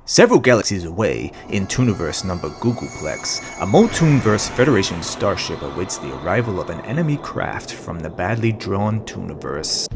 Several galaxies away, in Tooniverse number Googleplex, a Multoonverse Federation starship awaits the arrival of an enemy craft from the Badly Drawn Tooniverse.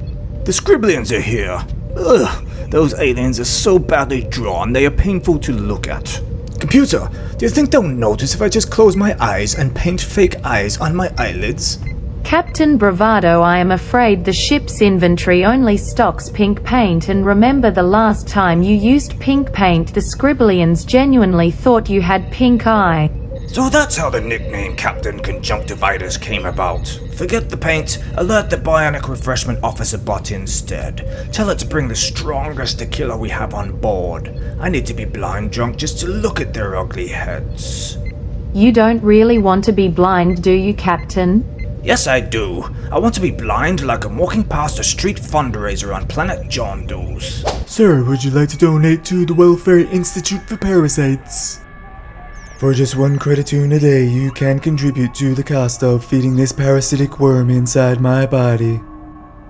The Scribblians are here! Ugh, those aliens are so badly drawn they are painful to look at. Computer, do you think they'll notice if I just close my eyes and paint fake eyes on my eyelids? Captain Bruvado, I am afraid the ship's inventory only stocks pink paint, and remember the last time you used pink paint the Scribblians genuinely thought you had pink eye. So that's how the nickname Captain Conjunctivitis came about. Forget the paint, alert the Bionic Refreshment Officer Bot instead. Tell it to bring the strongest tequila we have on board. I need to be blind drunk just to look at their ugly heads. You don't really want to be blind, do you, Captain? Yes, I do. I want to be blind like I'm walking past a street fundraiser on planet John Doe's. Sir, would you like to donate to the Welfare Institute for Parasites? For just 1 credit toon a day, you can contribute to the cost of feeding this parasitic worm inside my body.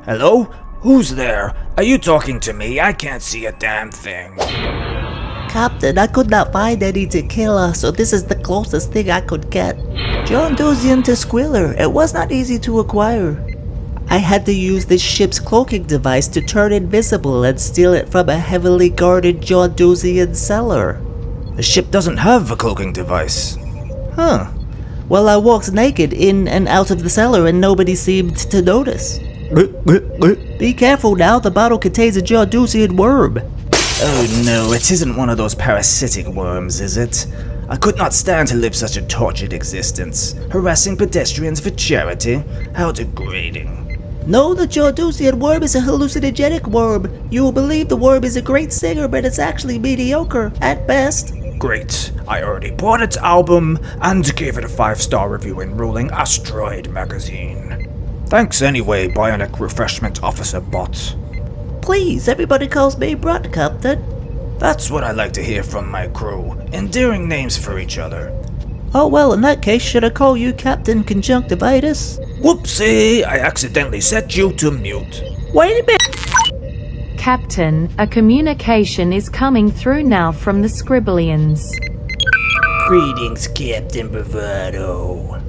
Hello? Who's there? Are you talking to me? I can't see a damn thing. Captain, I could not find any tequila, so this is the closest thing I could get. John Dozian to Squiller, it was not easy to acquire. I had to use this ship's cloaking device to turn invisible and steal it from a heavily guarded John Dozian cellar. The ship doesn't have a cloaking device. Huh. Well, I walked naked in and out of the cellar and nobody seemed to notice. Be careful now, the bottle contains a John Dozian worm. Oh no, it isn't one of those parasitic worms, is it? I could not stand to live such a tortured existence. Harassing pedestrians for charity? How degrading. No, the John Dozian worm is a hallucinogenic worm. You will believe the worm is a great singer, but it's actually mediocre, at best. Great. I already bought its album and gave it a 5-star review in Ruling Asteroid magazine. Thanks anyway, Bionic Refreshment Officer Bot. Please, everybody calls me Brot, Captain. That's what I like to hear from my crew. Endearing names for each other. Oh well, in that case, should I call you Captain Conjunctivitis? Whoopsie! I accidentally set you to mute. Wait a minute! Captain, a communication is coming through now from the Scribblians. Greetings, Captain Bruvado.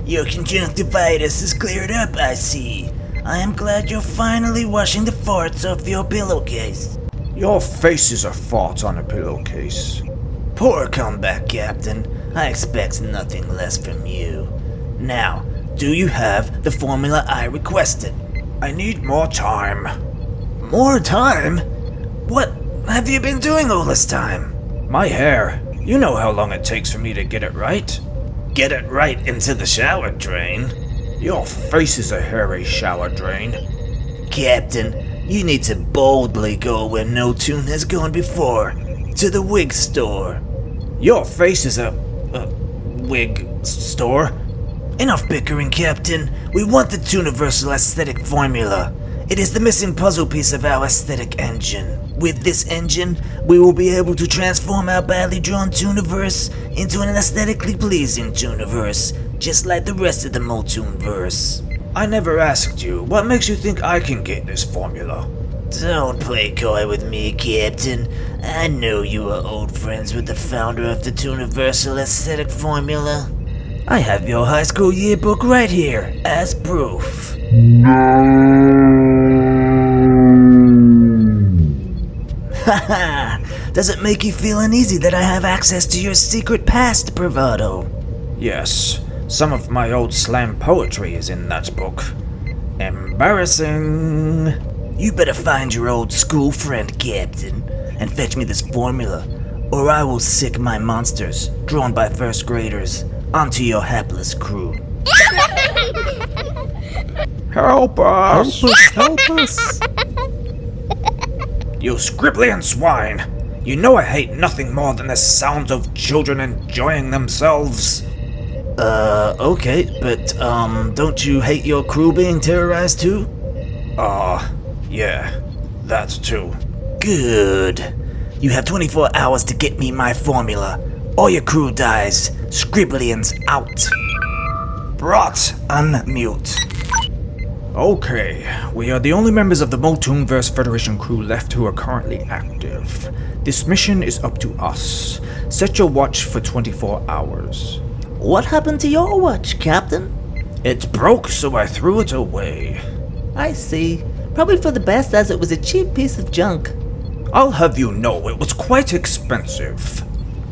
Your conjunctivitis is cleared up, I see. I am glad you're finally washing the farts off your pillowcase. Your face is a fart on a pillowcase. Poor comeback, Captain. I expect nothing less from you. Now, do you have the formula I requested? I need more time. More time? What have you been doing all this time? My hair. You know how long it takes for me to get it right. Get it right into the shower drain. Your face is a hairy shower drain. Captain, you need to boldly go where no toon has gone before. To the wig store. Your face is a wig store? Enough bickering, Captain. We want the Tooniversal Aesthetic Formula. It is the missing puzzle piece of our aesthetic engine. With this engine, we will be able to transform our badly drawn Tooniverse into an aesthetically pleasing Tooniverse, just like the rest of the Multoonverse. I never asked you. What makes you think I can get this formula? Don't play coy with me, Captain. I know you are old friends with the founder of the Tooniversal Aesthetic Formula. I have your high school yearbook right here, as proof. Haha! Does it make you feel uneasy that I have access to your secret past, Bruvado? Yes. Some of my old slam poetry is in that book. Embarrassing. You better find your old school friend, Captain, and fetch me this formula, or I will sick my monsters, drawn by first graders, onto your hapless crew. Help us! Help us! You Scribblian swine! You know I hate nothing more than the sounds of children enjoying themselves. Okay, but, don't you hate your crew being terrorized too? Yeah, that too. Good. You have 24 hours to get me my formula, or your crew dies. Scribblians out. Brot, Unmute. Okay, we are the only members of the Multoonverse Federation Crew left who are currently active. This mission is up to us. Set your watch for 24 hours. What happened to your watch, Captain? It broke, so I threw it away. I see. Probably for the best, as it was a cheap piece of junk. I'll have you know it was quite expensive.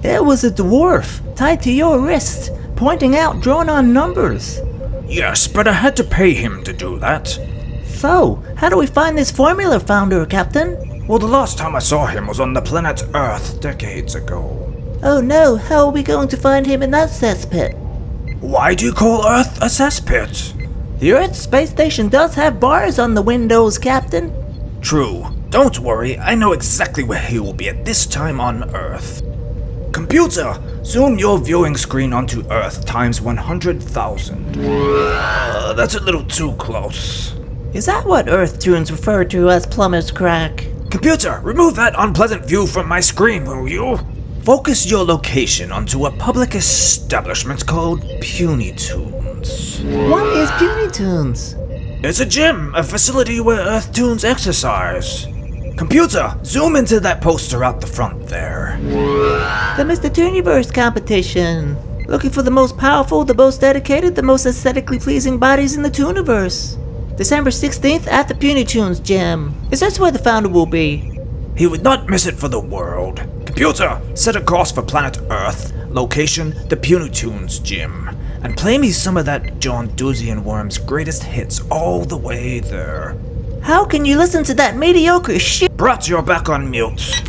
There was a dwarf tied to your wrist, pointing out drawn-on numbers. Yes, but I had to pay him to do that. So, how do we find this formula founder, Captain? Well, the last time I saw him was on the planet Earth decades ago. Oh no, how are we going to find him in that cesspit? Why do you call Earth a cesspit? The Earth space station does have bars on the windows, Captain. True. Don't worry, I know exactly where he will be at this time on Earth. Computer, zoom your viewing screen onto Earth times 100,000. That's a little too close. Is that what Earth Toons refer to as plumber's crack? Computer, remove that unpleasant view from my screen, will you? Focus your location onto a public establishment called Puny Toons. What is Puny Toons? It's a gym, a facility where Earth Toons exercise. Computer, zoom into that poster out the front there. The Mr. Tooniverse competition. Looking for the most powerful, the most dedicated, the most aesthetically pleasing bodies in the Tooniverse. December 16th at the Puny Toons gym. Is this where the founder will be? He would not miss it for the world. Computer, set a course for planet Earth. Location, the Puny Toons gym. And play me some of that John Duzian Worm's greatest hits all the way there. How can you listen to that mediocre shit? Brat, you're back on mute.